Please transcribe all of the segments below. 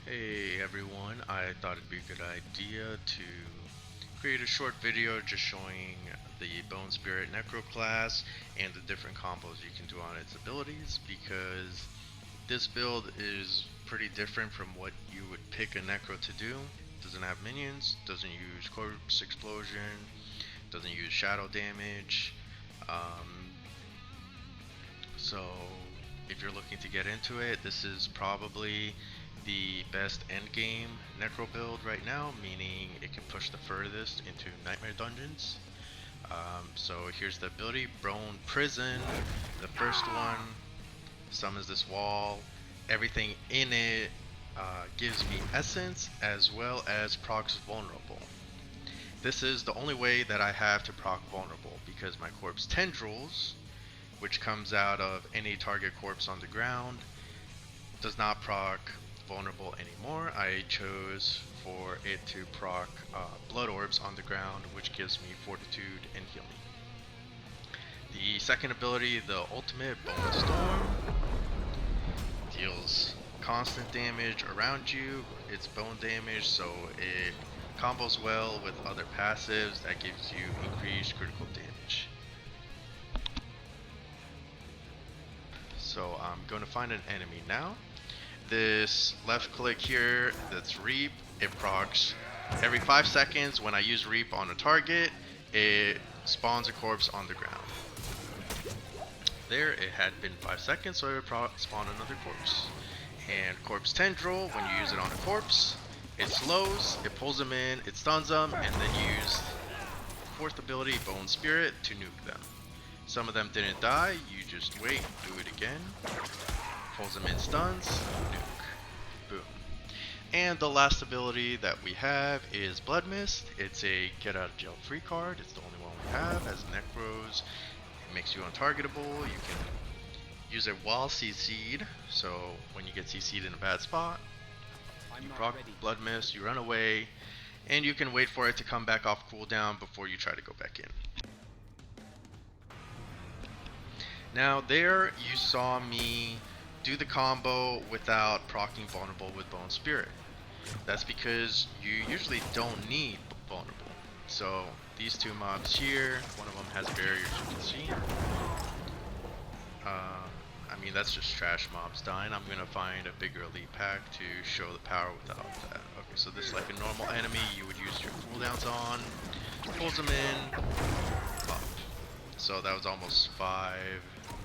Hey everyone, I thought it'd be a good idea to create a short video just showing the Bone Spirit Necro class and the different combos you can do on its abilities, because this build is pretty different from what you would pick a Necro to do. Doesn't have minions, doesn't use corpse explosion, doesn't use shadow damage. So if you're looking to get into it, this is probably the best endgame Necro build right now, meaning it can push the furthest into Nightmare Dungeons. So here's the ability, Bone Prison. The first one summons this wall. Everything in it gives me essence as well as procs vulnerable. This is the only way that I have to proc vulnerable, because my corpse tendrils, which comes out of any target corpse on the ground, does not proc vulnerable anymore. I chose for it to proc blood orbs on the ground, which gives me fortitude and healing. The second ability, the ultimate Bone Storm, deals constant damage around you. It's bone damage, so it combos well with other passives that gives you increased critical damage. So I'm going to find an enemy now. This left click here, that's Reap, it procs every 5 seconds. When I use Reap on a target, it spawns a corpse on the ground. There, it had been 5 seconds, so it would spawn another corpse. And Corpse Tendril, when you use it on a corpse, it slows, it pulls them in, it stuns them, and then use fourth ability, Bone Spirit, to nuke them. Some of them didn't die, you just wait, do it again. Pulls them in stuns, nuke, boom. And the last ability that we have is Blood Mist. It's a get out of jail free card. It's the only one we have. As Necros, it makes you untargetable. You can use it while CC'd, so when you get CC'd in a bad spot, you proc Blood Mist, you run away, and you can wait for it to come back off cooldown before you try to go back in. Now there you saw me do the combo without proccing vulnerable with Bone Spirit. That's because you usually don't need vulnerable. So these two mobs here, one of them has barriers, you can see. I mean, that's just trash mobs dying. I'm gonna find a bigger elite pack to show the power without that. Okay, so this is like a normal enemy you would use your cooldowns on. Pulls them in, pop. So that was almost 5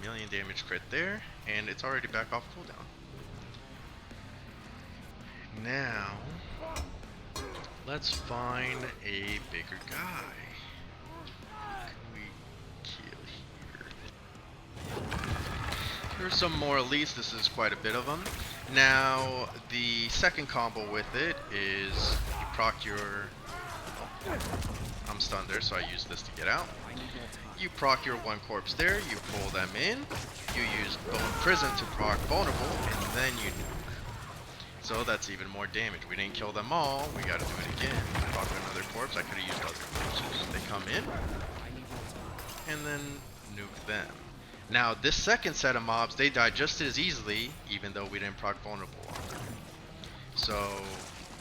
million damage crit there, and it's already back off cooldown. Now, let's find a bigger guy. Who can we kill here? Here's some more elites. This is quite a bit of them. Now, the second combo with it is you proc your... Oh, I'm stunned there, so I use this to get out. You proc your one corpse there, you pull them in, you use Bone Prison to proc vulnerable, and then you nuke. So that's even more damage. We didn't kill them all, we gotta do it again. Proc another corpse, I could have used other corpses. They come in, and then nuke them. Now this second set of mobs, they die just as easily, even though we didn't proc vulnerable on them. So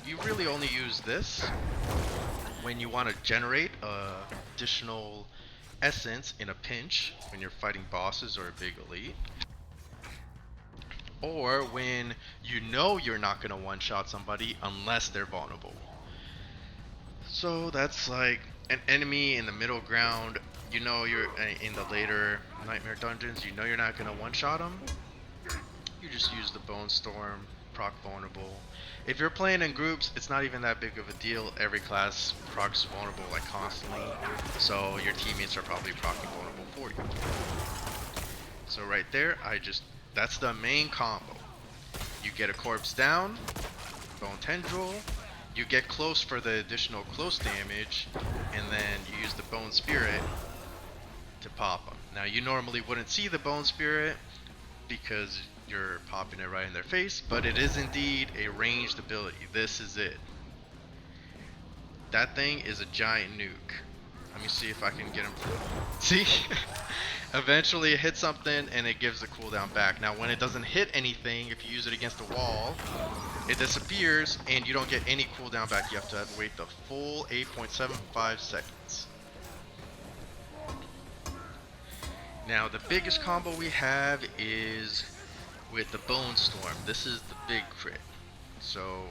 you really only use this when you want to generate additional essence in a pinch, when you're fighting bosses or a big elite, or when you know you're not going to one-shot somebody unless they're vulnerable. So that's like an enemy in the middle ground. You know you're in the later Nightmare Dungeons, you know you're not going to one-shot them. You just use the Bone Storm, proc vulnerable. If you're playing in groups, it's not even that big of a deal. Every class procs vulnerable like constantly, so your teammates are probably proccing vulnerable for you. So right there, that's the main combo. You get a corpse down, Bone Tendril, you get close for the additional close damage, and then you use the Bone Spirit to pop them. Now you normally wouldn't see the Bone Spirit because you're popping it right in their face, but it is indeed a ranged ability. This is it. That thing is a giant nuke. Let me see if I can get him. See? Eventually it hits something and it gives the cooldown back. Now when it doesn't hit anything, if you use it against a wall, it disappears and you don't get any cooldown back. You have to wait the full 8.75 seconds. Now the biggest combo we have is with the Bone Storm. This is the big crit. So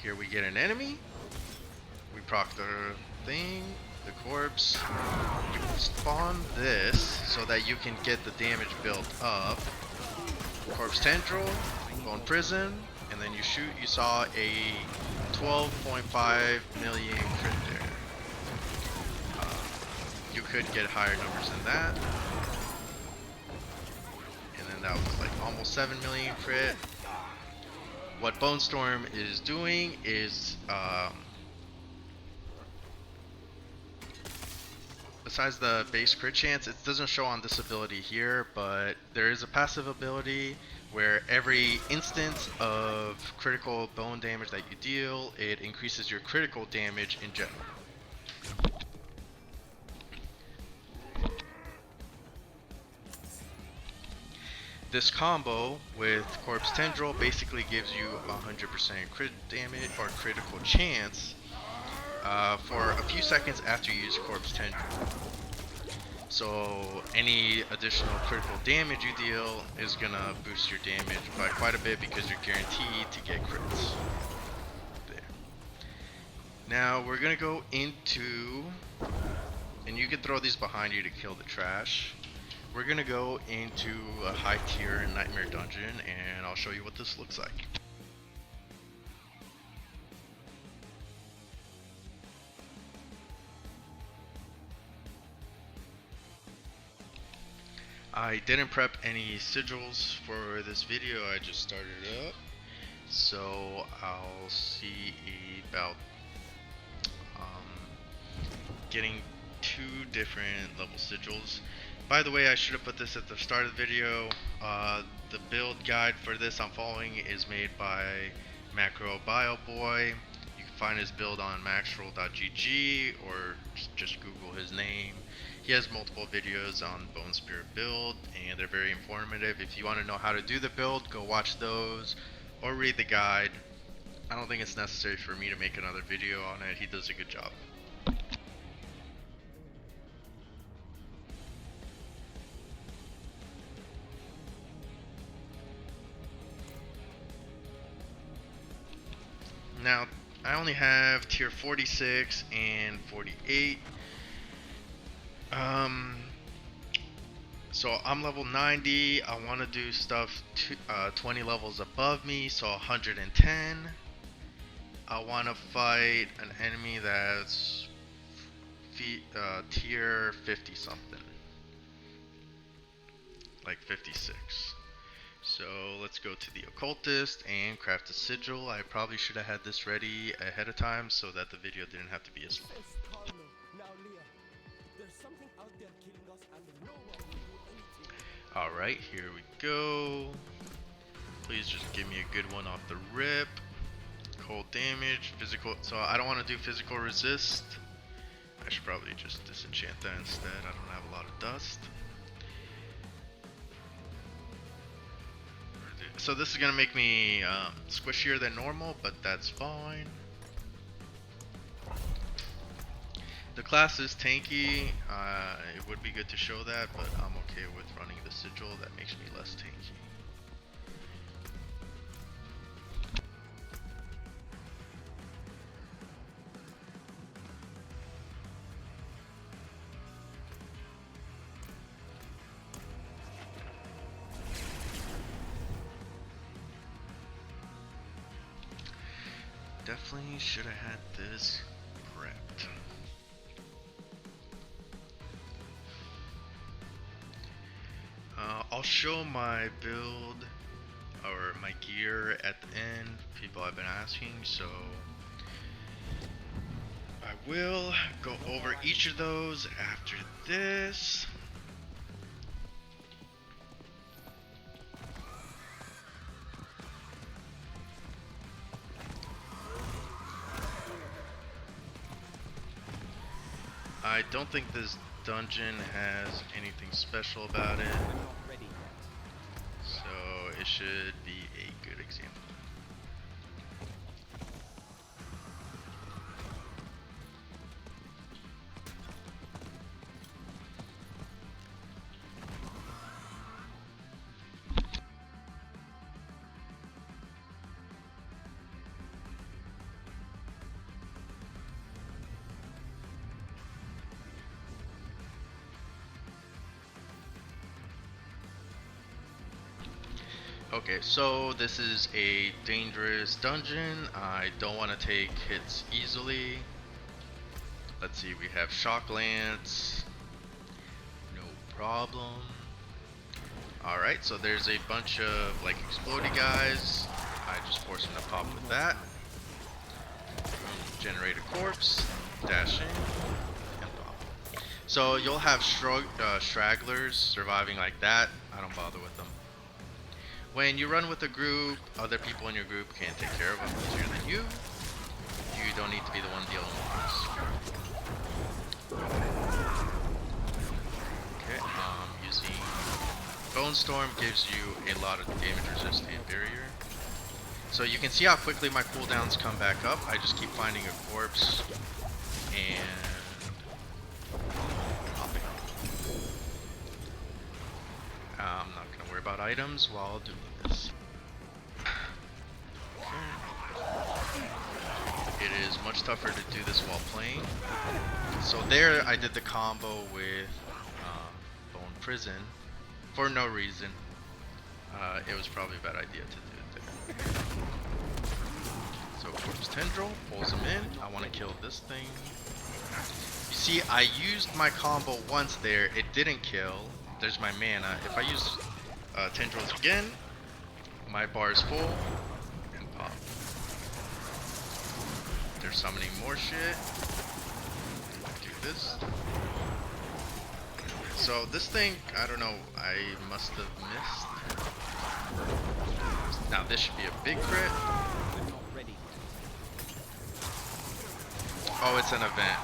here we get an enemy, we proc the thing, the corpse, you spawn this so that you can get the damage built up. Corpse Tendril, Bone Prison, and then you shoot. You saw a 12.5 million crit there. You could get higher numbers than that. And then that was like almost 7 million crit. What Bone Storm is doing is, besides the base crit chance, it doesn't show on this ability here, but there is a passive ability where every instance of critical bone damage that you deal, it increases your critical damage in general. This combo with Corpse Tendril basically gives you 100% crit damage or critical chance for a few seconds after you use Corpse Tendril. So any additional critical damage you deal is gonna boost your damage by quite a bit because you're guaranteed to get crits. There. Now we're gonna go into, and you can throw these behind you to kill the trash. We're gonna go into a high tier nightmare dungeon and I'll show you what this looks like. I didn't prep any sigils for this video, I just started it up. So I'll see about getting 2 different level sigils. By the way, I should have put this at the start of the video. The build guide for this I'm following is made by MacroBioBoi. You can find his build on maxroll.gg or just Google his name. He has multiple videos on Bone Spirit build and they're very informative. If you want to know how to do the build, go watch those or read the guide. I don't think it's necessary for me to make another video on it. He does a good job. Now, I only have tier 46 and 48. So I'm level 90. I want to do stuff 20 levels above me, so 110. I want to fight an enemy that's tier 50 something, like 56. So let's go to the occultist and craft a sigil. I probably should have had this ready ahead of time so that the video didn't have to be as long. Alright, here we go. Please just give me a good one off the rip. Cold damage, physical, so I don't want to do physical resist. I should probably just disenchant that instead. I don't have a lot of dust. So this is gonna make me squishier than normal, but that's fine. The class is tanky. It would be good to show that, but I'm okay with running the sigil. That makes me less tanky. Definitely should have had this prepped. I'll show my build or my gear at the end. People have been asking, so I will go over each of those after this. I don't think this dungeon has anything special about it, so it should be a good example. Okay, so this is a dangerous dungeon. I don't want to take hits easily. Let's see, we have Shock Lance. No problem. Alright, so there's a bunch of like explodey guys. I just force them to pop with that. Generate a corpse. Dash in. And pop. So you'll have stragglers surviving like that. I don't bother with them. When you run with a group, other people in your group can't take care of them easier than you. You don't need to be the one dealing with this. Okay, using Bone Storm gives you a lot of damage resist and barrier. So you can see how quickly my cooldowns come back up. I just keep finding a corpse and popping up. I'm not gonna worry about items while doing this. It is much tougher to do this while playing. So there I did the combo with Bone Prison for no reason. It was probably a bad idea to do it there. So Corpse Tendril pulls him in. I want to kill this thing. You see, I used my combo once there. It didn't kill. There's my mana. If I use Tendrils again, my bar is full and pop. They're summoning more shit. Do this. So this thing, I don't know, I must have missed. Now this should be a big crit. Oh, it's an event.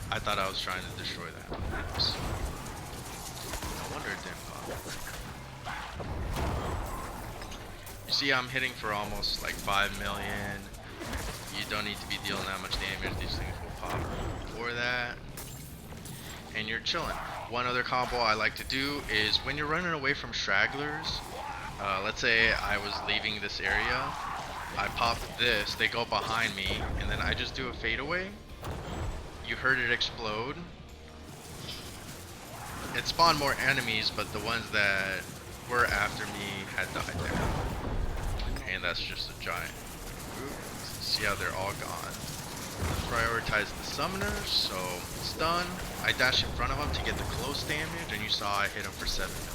I thought I was trying to destroy that. Oops. No wonder it didn't pop. You see, I'm hitting for almost like 5 million. You don't need to be dealing that much damage. These things will pop for that. And you're chilling. One other combo I like to do is when you're running away from stragglers, let's say I was leaving this area, I pop this, they go behind me, and then I just do a fadeaway. You heard it explode. It spawned more enemies, but the ones that were after me had died there. And that's just a giant group. See how they're all gone. Prioritize the summoners, so stun. I dash in front of them to get the close damage, and you saw I hit him for 7 million.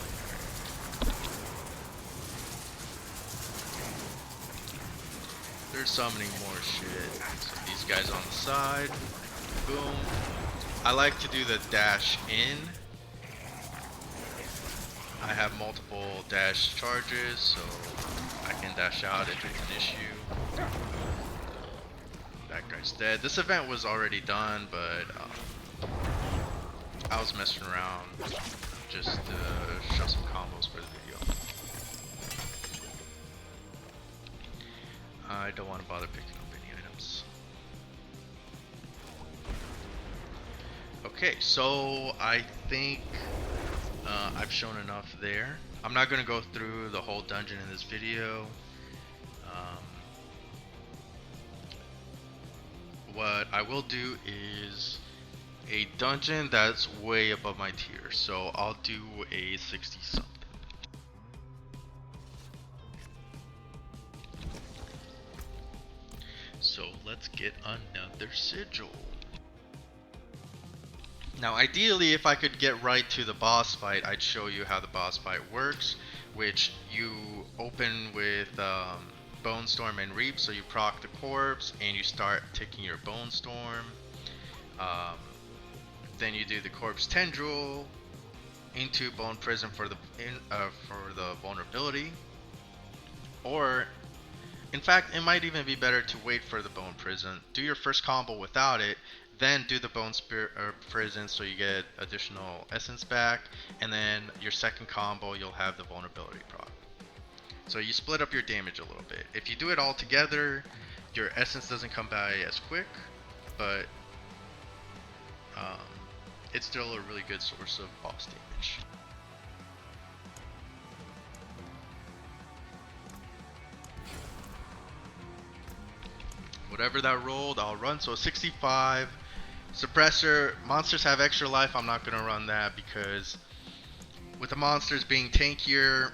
They're summoning more shit. So these guys on the side. Boom. I like to do the dash in. I have multiple dash charges, so I can dash out if it's an issue. That guy's dead. This event was already done, but I was messing around just to show some combos for the video. I don't want to bother picking up any items. Okay, so I think I've shown enough there. I'm not going to go through the whole dungeon in this video. What I will do is a dungeon that's way above my tier, so I'll do a 60 something. So let's get another sigil. Now ideally, if I could get right to the boss fight, I'd show you how the boss fight works, which you open with Bone Storm and Reap, so you proc the corpse and you start taking your Bone Storm. Then you do the Corpse Tendril into Bone Prison for the vulnerability. Or, in fact, it might even be better to wait for the Bone Prison. Do your first combo without it, then do the Bone Spirit or Prison so you get additional essence back, and then your second combo you'll have the vulnerability proc. So you split up your damage a little bit. If you do it all together, your essence doesn't come by as quick, but it's still a really good source of boss damage. Whatever that rolled, I'll run. So 65. Suppressor. Monsters have extra life. I'm not going to run that because with the monsters being tankier,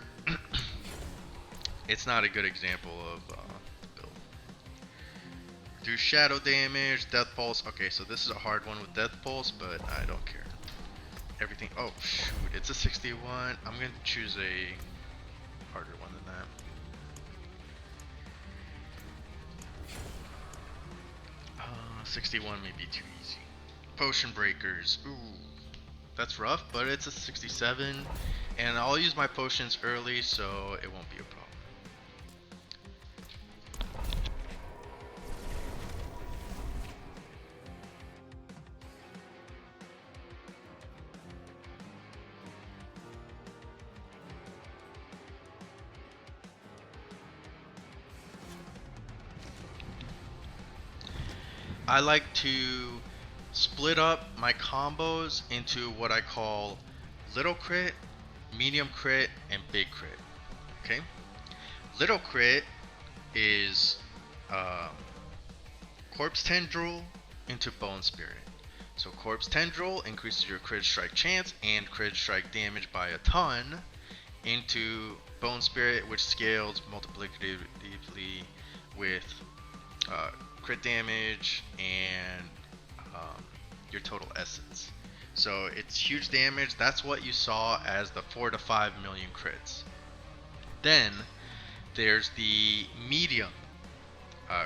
it's not a good example of build. Do shadow damage, death pulse. Okay, so this is a hard one with death pulse, but I don't care. Everything. Oh shoot, it's a 61. I'm going to choose a harder one than that. 61 may be too easy. Potion breakers. Ooh, that's rough, but it's a 67, and I'll use my potions early, so it won't be a problem. I like to split up my combos into what I call little crit, medium crit, and big crit. Okay? Little crit is Corpse Tendril into Bone Spirit. So Corpse Tendril increases your crit strike chance and crit strike damage by a ton, into Bone Spirit, which scales multiplicatively with crit damage and your total essence. So it's huge damage. That's what you saw as the 4 to 5 million crits. Then there's the medium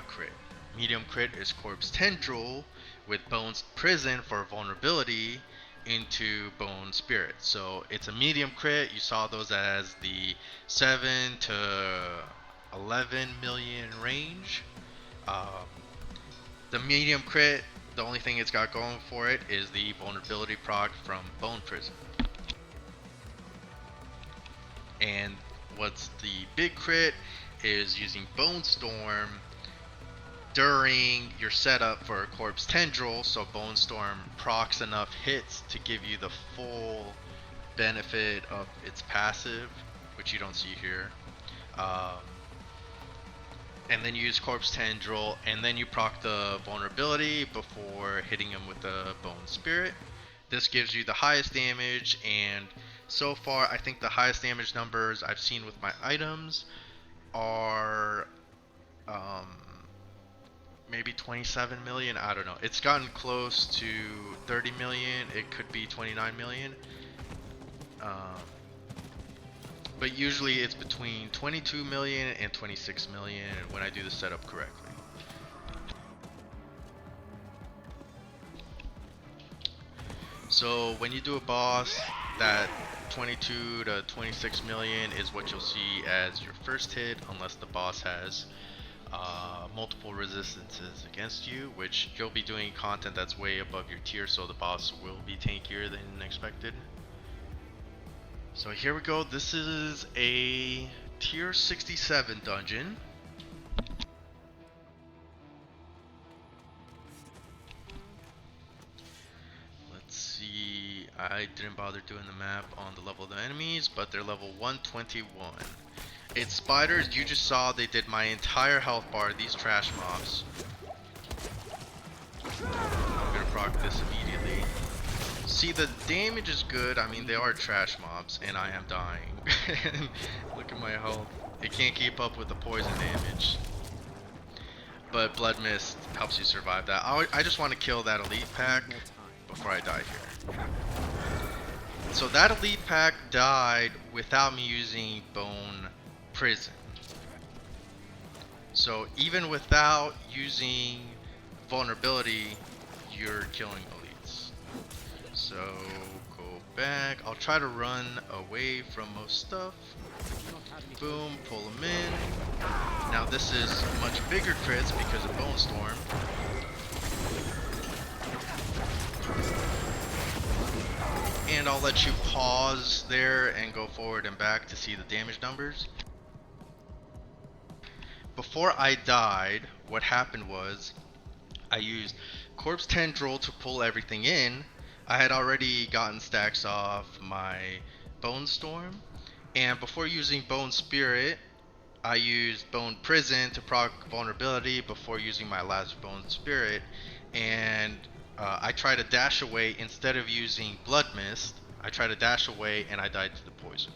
crit. Medium crit is Corpse Tendril with Bone's Prison for vulnerability into Bone Spirit. So it's a medium crit. You saw those as the 7 to 11 million range. The medium crit, the only thing it's got going for it is the vulnerability proc from Bone Prison. And what's the big crit is using Bone Storm during your setup for Corpse Tendril, so Bone Storm procs enough hits to give you the full benefit of its passive, which you don't see here. And then you use Corpse Tendril, and then you proc the vulnerability before hitting him with the Bone Spirit. This gives you the highest damage, and so far I think the highest damage numbers I've seen with my items are maybe 27 million. I don't know. It's gotten close to 30 million. It could be 29 million. But usually it's between 22 million and 26 million when I do the setup correctly. So when you do a boss, that 22 to 26 million is what you'll see as your first hit, unless the boss has multiple resistances against you, which you'll be doing content that's way above your tier, so the boss will be tankier than expected. So here we go. This is a tier 67 dungeon. Let's see. I didn't bother doing the map on the level of the enemies, but they're level 121. It's spiders. You just saw they did my entire health bar, these trash mobs. I'm gonna proc this immediately. See, the damage is good. I mean, they are trash mobs, and I am dying. Look at my health. It can't keep up with the poison damage. But Blood Mist helps you survive that. I just want to kill that elite pack before I die here. So that elite pack died without me using Bone Prison. So even without using vulnerability, you're killing elites. So go back. I'll try to run away from most stuff. Boom, pull them in. Now this is much bigger crits because of Bone Storm. and I'll let you pause there and go forward and back to see the damage numbers. Before I died, what happened was I used Corpse Tendril to pull everything in. I had already gotten stacks off my Bone Storm, and before using Bone Spirit, I used Bone Prison to proc vulnerability before using my last Bone Spirit, and I tried to dash away instead of using Blood Mist. I tried to dash away and I died to the poison.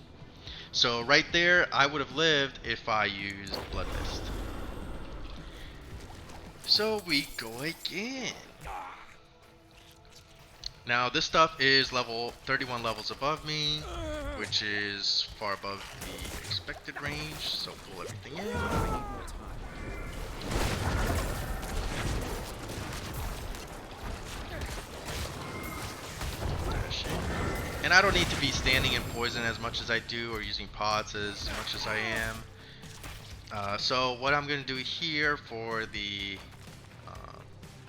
So right there, I would have lived if I used Blood Mist. So we go again. Now this stuff is level 31 levels above me, which is far above the expected range, so pull everything in. Dash in. And I don't need to be standing in poison as much as I do, or using pods as much as I am. So what I'm going to do here for the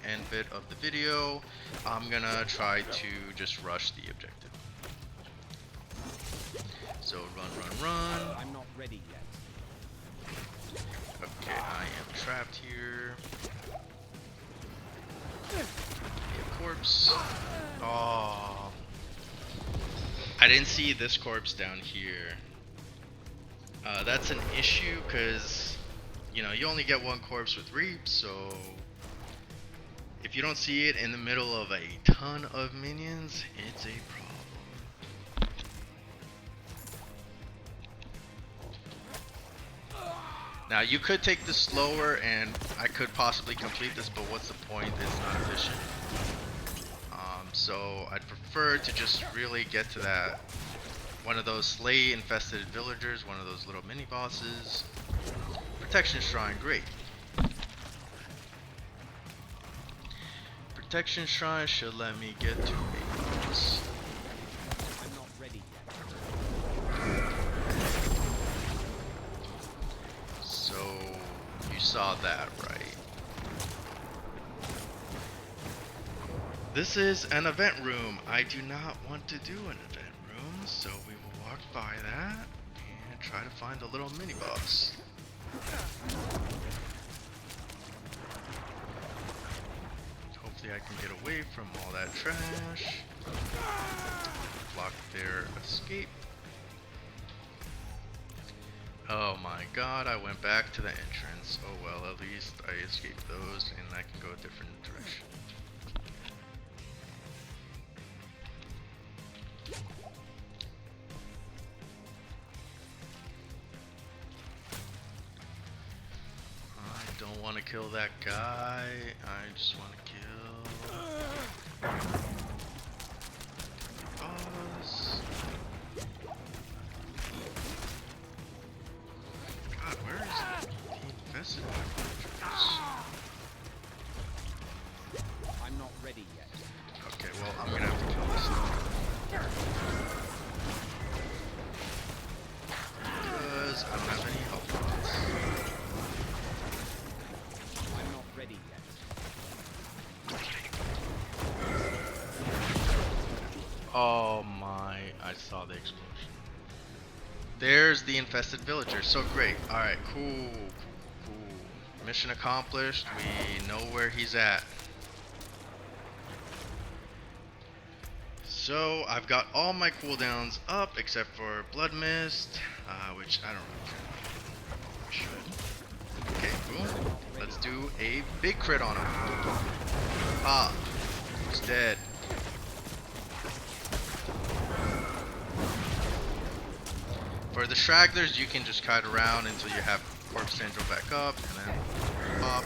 end bit of the video, I'm gonna try to just rush the objective. So run. I'm not ready yet. Okay, I am trapped here. A corpse. Oh, I didn't see this corpse down here. That's an issue because, you know, you only get one corpse with reap, so if you don't see it in the middle of a ton of minions, it's a problem. Now you could take this slower and I could possibly complete this, but what's the point? It's not efficient. So I'd prefer to just really get to that one of those slay infested villagers, one of those little mini bosses. Protection Shrine, great. Protection Shrine should let me get to a boss. I'm not ready yet. So you saw that, right? This is an event room. I do not want to do an event room, so we will walk by that and try to find a little mini boss. Hopefully I can get away from all that trash. Block their escape. Oh my god, I went back to the entrance. Oh well, at least I escaped those and I can go a different direction. I don't want to kill that guy. I just want to kill boss. God, where is the infested villagers? I'm not ready yet. Okay, well, I'm gonna have to kill this guy. Because I don't have any health points. I'm not ready yet. Oh my, I saw the explosion. There's the infested villager, so great. Alright, cool. Mission accomplished, we know where he's at. So, I've got all my cooldowns up except for Blood Mist, which I don't really care. I should. Okay, boom. Let's do a big crit on him. Ah, he's dead. For the stragglers, you can just kite around until you have Corpse Tendril back up, and then pop.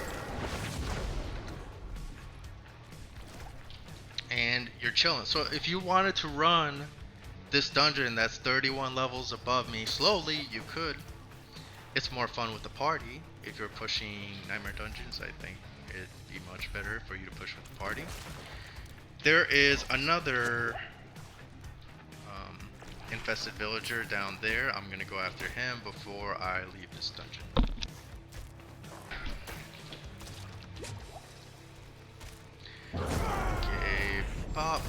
And you're chilling. So if you wanted to run this dungeon that's 31 levels above me slowly, you could. It's more fun with the party. If you're pushing Nightmare Dungeons, I think it'd be much better for you to push with the party. There is another infested villager down there. I'm gonna go after him before I leave this dungeon. Okay, pop.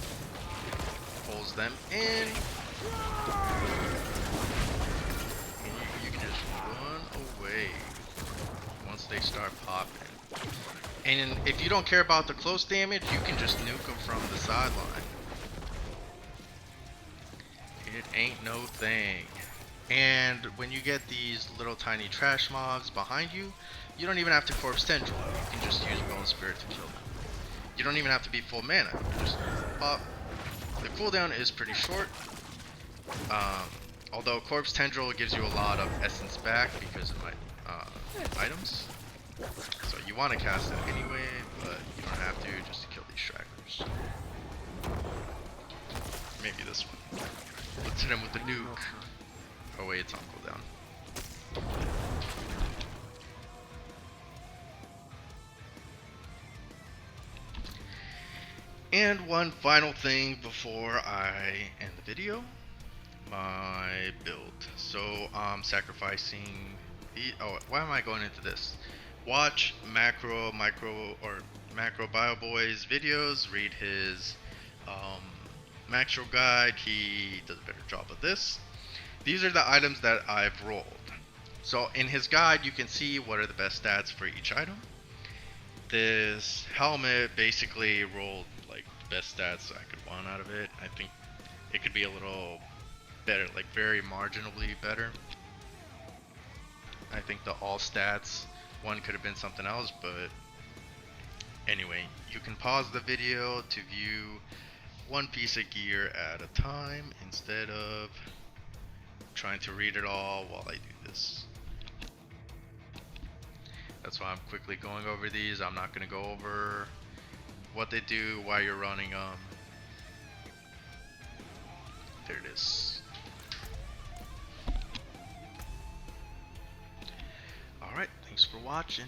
pulls them in. And you can just run away once they start popping. And if you don't care about the close damage, you can just nuke them from the sideline. It ain't no thing. And when you get these little tiny trash mobs behind you, you don't even have to corpse tendril. You can just use Bone Spirit to kill them. You don't even have to be full mana. You just pop. The cooldown is pretty short. Although corpse tendril gives you a lot of essence back because of my items. So you want to cast it anyway, but you don't have to just to kill these stragglers. Maybe this one. Let's hit him with the nuke. Oh wait, it's on cooldown. And one final thing before I end the video. My build. So I'm sacrificing the, oh, why am I going into this? Watch MacroBioBoi's videos, read his Maxroll guide. He does a better job of this. These are the items that I've rolled. So in his guide you can see what are the best stats for each item. This helmet basically rolled like the best stats I could want out of it. I think it could be a little better, like very marginally better. I think the all stats one could have been something else, but anyway, you can pause the video to view one piece of gear at a time instead of trying to read it all while I do this. That's why I'm quickly going over these. I'm not going to go over what they do, why you're running them. There it is. Alright, thanks for watching.